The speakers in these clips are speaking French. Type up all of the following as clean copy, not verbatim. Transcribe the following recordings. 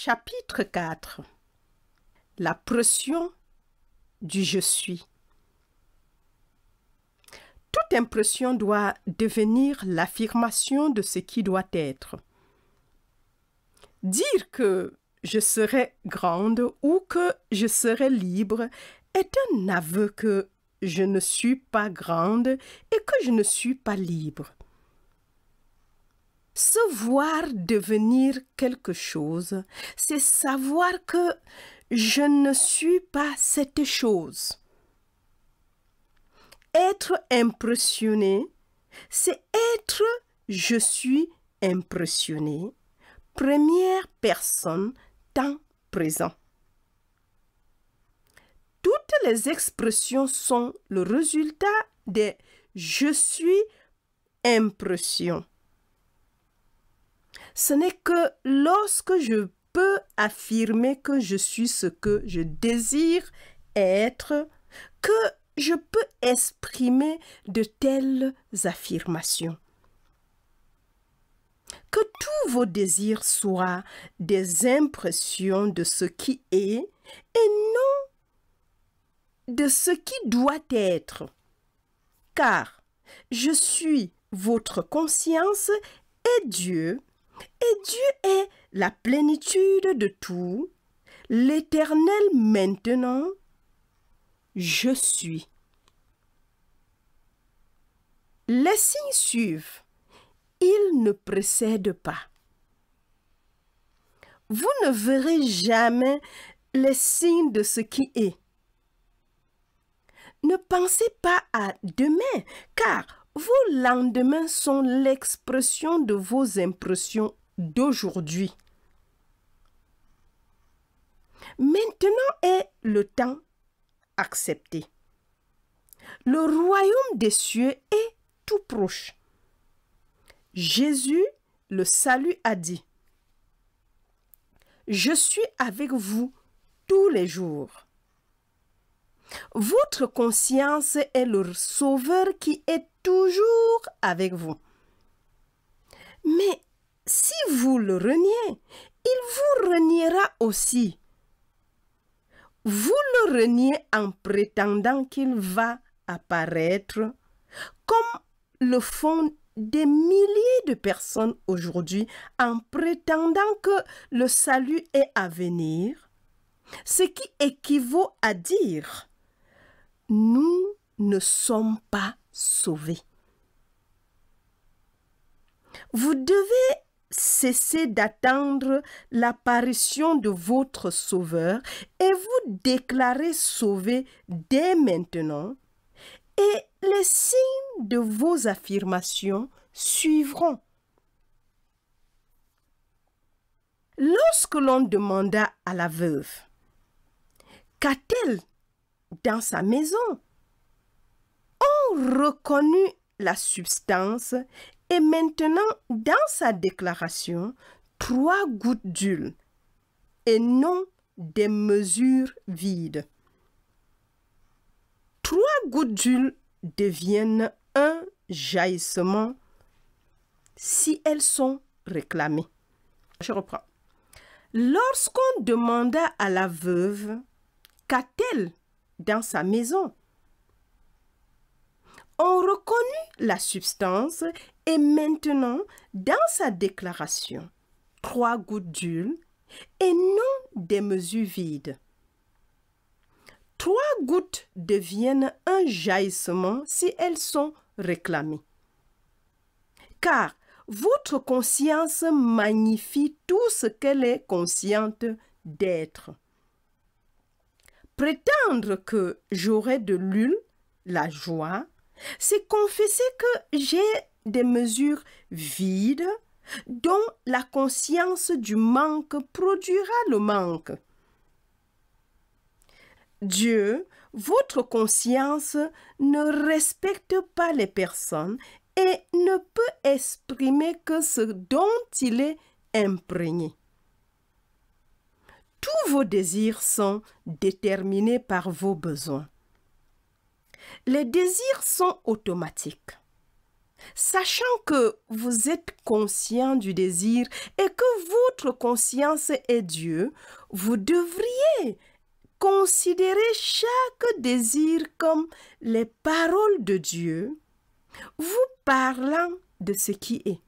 Chapitre 4. La pression du je suis. Toute impression doit devenir l'affirmation de ce qui doit être. Dire que je serai grande ou que je serai libre est un aveu que je ne suis pas grande et que je ne suis pas libre. Se voir devenir quelque chose, c'est savoir que je ne suis pas cette chose. Être impressionné, c'est être je suis impressionné, première personne, temps présent. Toutes les expressions sont le résultat des je suis impression. Ce n'est que lorsque je peux affirmer que je suis ce que je désire être que je peux exprimer de telles affirmations. Que tous vos désirs soient des impressions de ce qui est et non de ce qui doit être. Car je suis votre conscience et Dieu est la plénitude de tout, l'Éternel maintenant, je suis. Les signes suivent, ils ne précèdent pas. Vous ne verrez jamais les signes de ce qui est. Ne pensez pas à demain, car vos lendemains sont l'expression de vos impressions d'aujourd'hui. Maintenant est le temps accepté. Le royaume des cieux est tout proche. Jésus, le salut, a dit: « Je suis avec vous tous les jours. » Votre conscience est le Sauveur qui est toujours avec vous. Mais si vous le reniez, il vous reniera aussi. Vous le reniez en prétendant qu'il va apparaître, comme le font des milliers de personnes aujourd'hui, en prétendant que le salut est à venir, ce qui équivaut à dire: nous ne sommes pas sauvés. Vous devez cesser d'attendre l'apparition de votre Sauveur et vous déclarer sauvé dès maintenant, et les signes de vos affirmations suivront. Lorsque l'on demanda à la veuve: qu'a-t-elle dans sa maison? On reconnut la substance et maintenant, dans sa déclaration, 3 gouttes d'huile et non des mesures vides. 3 gouttes d'huile deviennent un jaillissement si elles sont réclamées. Je reprends. Lorsqu'on demanda à la veuve: qu'a-t-elle dans sa maison? On reconnut la substance et maintenant, dans sa déclaration, 3 gouttes d'huile et non des mesures vides. 3 gouttes deviennent un jaillissement si elles sont réclamées. Car votre conscience magnifie tout ce qu'elle est consciente d'être. Prétendre que j'aurai de l'huile, la joie, c'est confesser que j'ai des mesures vides dont la conscience du manque produira le manque. Dieu, votre conscience, ne respecte pas les personnes et ne peut exprimer que ce dont il est imprégné. Tous vos désirs sont déterminés par vos besoins. Les désirs sont automatiques. Sachant que vous êtes conscient du désir et que votre conscience est Dieu, vous devriez considérer chaque désir comme les paroles de Dieu, vous parlant de ce qui est.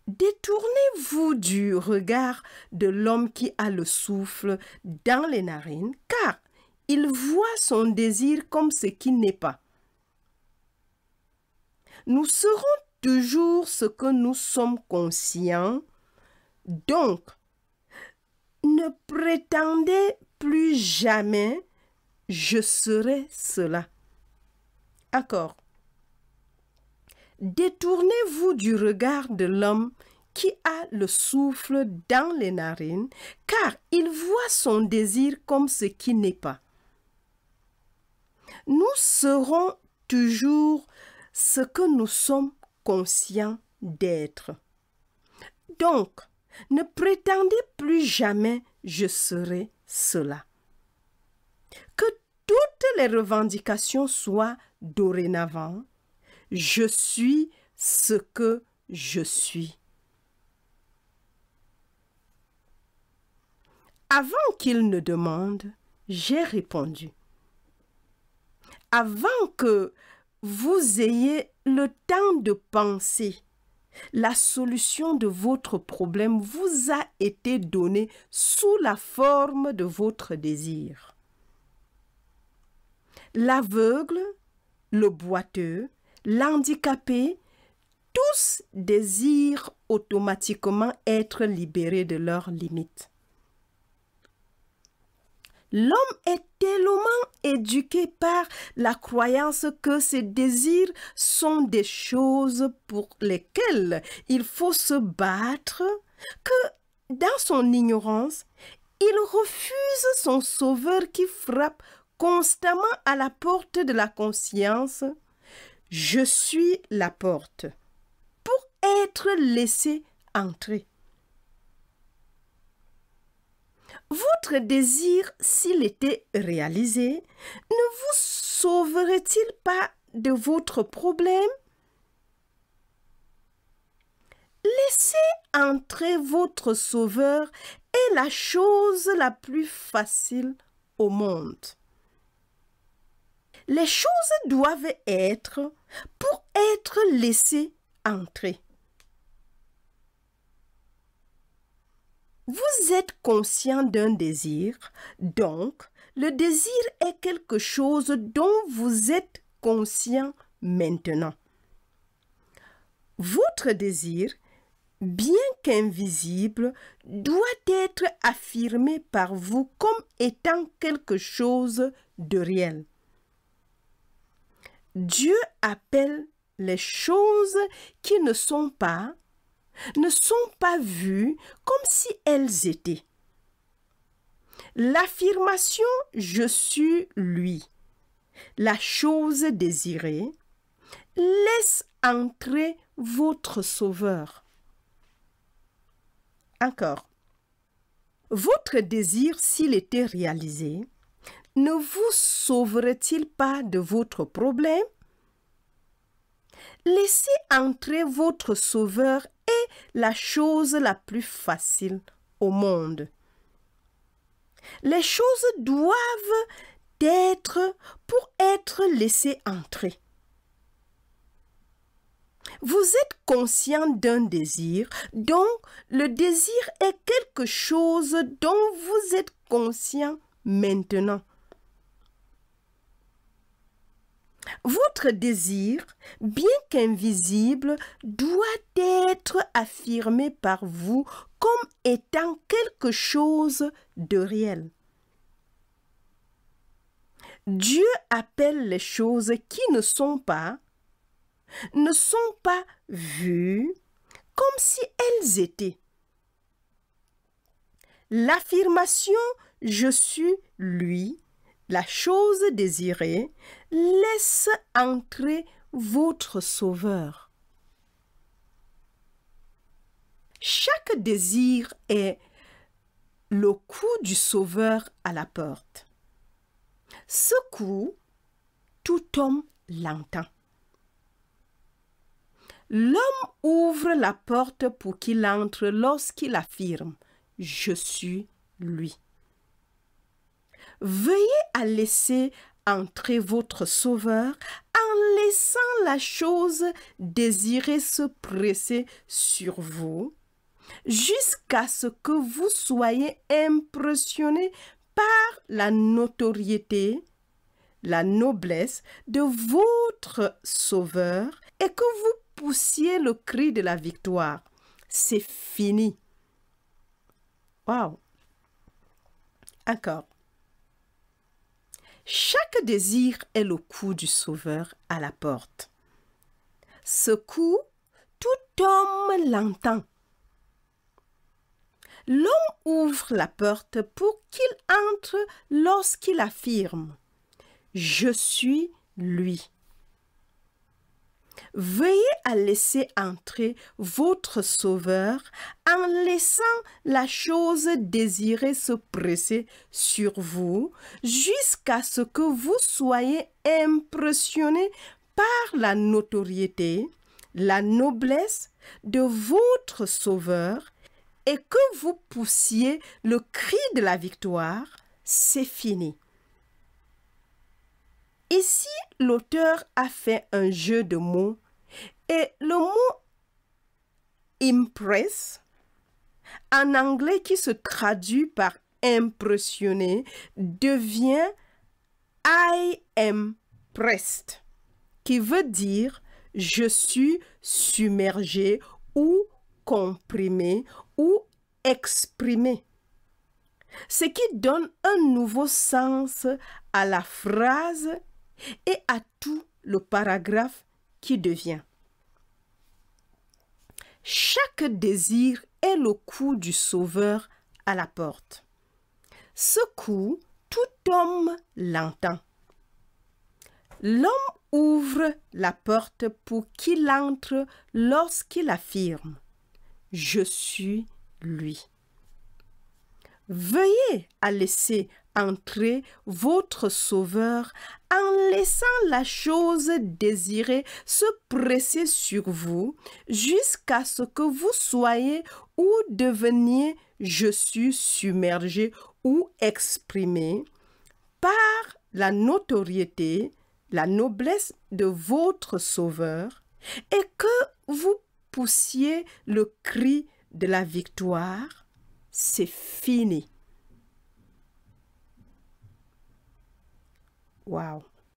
Détournez-vous du regard de l'homme qui a le souffle dans les narines, car il voit son désir comme ce qui n'est pas. Nous serons toujours ce que nous sommes conscients, donc ne prétendez plus jamais « je serai cela ». Encore. Détournez-vous du regard de l'homme qui a le souffle dans les narines, car il voit son désir comme ce qui n'est pas. Nous serons toujours ce que nous sommes conscients d'être. Donc, ne prétendez plus jamais « je serai cela ». Que toutes les revendications soient dorénavant « je suis ce que je suis ». Avant qu'il ne demande, j'ai répondu. Avant que vous ayez le temps de penser, la solution de votre problème vous a été donnée sous la forme de votre désir. L'aveugle, le boiteux, l'handicapé, tous désirent automatiquement être libérés de leurs limites. L'homme est tellement éduqué par la croyance que ses désirs sont des choses pour lesquelles il faut se battre, que dans son ignorance, il refuse son sauveur qui frappe constamment à la porte de la conscience. Je suis la porte pour être laissé entrer. Votre désir, s'il était réalisé, ne vous sauverait-il pas de votre problème? Laisser entrer votre sauveur est la chose la plus facile au monde. Les choses doivent être pour être laissées entrer. Vous êtes conscient d'un désir, donc le désir est quelque chose dont vous êtes conscient maintenant. Votre désir, bien qu'invisible, doit être affirmé par vous comme étant quelque chose de réel. Dieu appelle les choses qui ne sont pas vues comme si elles étaient. L'affirmation « je suis lui », la chose désirée, laisse entrer votre sauveur. Encore. Votre désir, s'il était réalisé, ne vous sauverait-il pas de votre problème? Laissez entrer votre sauveur est la chose la plus facile au monde. Les choses doivent être pour être laissées entrer. Vous êtes conscient d'un désir, donc le désir est quelque chose dont vous êtes conscient maintenant. Votre désir, bien qu'invisible, doit être affirmé par vous comme étant quelque chose de réel. Dieu appelle les choses qui ne sont pas vues comme si elles étaient. L'affirmation « je suis lui », la chose désirée, laisse entrer votre sauveur. Chaque désir est le coup du sauveur à la porte. Ce coup tout homme l'entend. L'homme ouvre la porte pour qu'il entre lorsqu'il affirme « Je suis lui ». Veuillez à laisser entrer votre Sauveur en laissant la chose désirée se presser sur vous jusqu'à ce que vous soyez impressionné par la notoriété, la noblesse de votre Sauveur et que vous poussiez le cri de la victoire. C'est fini. Wow. Encore. Chaque désir est le coup du Sauveur à la porte. Ce coup, tout homme l'entend. L'homme ouvre la porte pour qu'il entre lorsqu'il affirme « Je suis lui ». Veuillez à laisser entrer votre Sauveur en laissant la chose désirée se presser sur vous jusqu'à ce que vous soyez impressionné par la notoriété, la noblesse de votre Sauveur et que vous poussiez le cri de la victoire. C'est fini. Ici, l'auteur a fait un jeu de mots et le mot impress, en anglais qui se traduit par impressionner, devient I am pressed, qui veut dire je suis submergé ou comprimé ou exprimé. Ce qui donne un nouveau sens à la phrase et à tout le paragraphe qui devient. Chaque désir est le coup du Sauveur à la porte. Ce coup, tout homme l'entend. L'homme ouvre la porte pour qu'il entre lorsqu'il affirme « Je suis lui ». Veuillez à laisser entrer votre Sauveur en laissant la chose désirée se presser sur vous jusqu'à ce que vous soyez ou deveniez « je suis submergé » ou exprimé par la notoriété, la noblesse de votre Sauveur et que vous poussiez le cri de la victoire. C'est fini. Wow.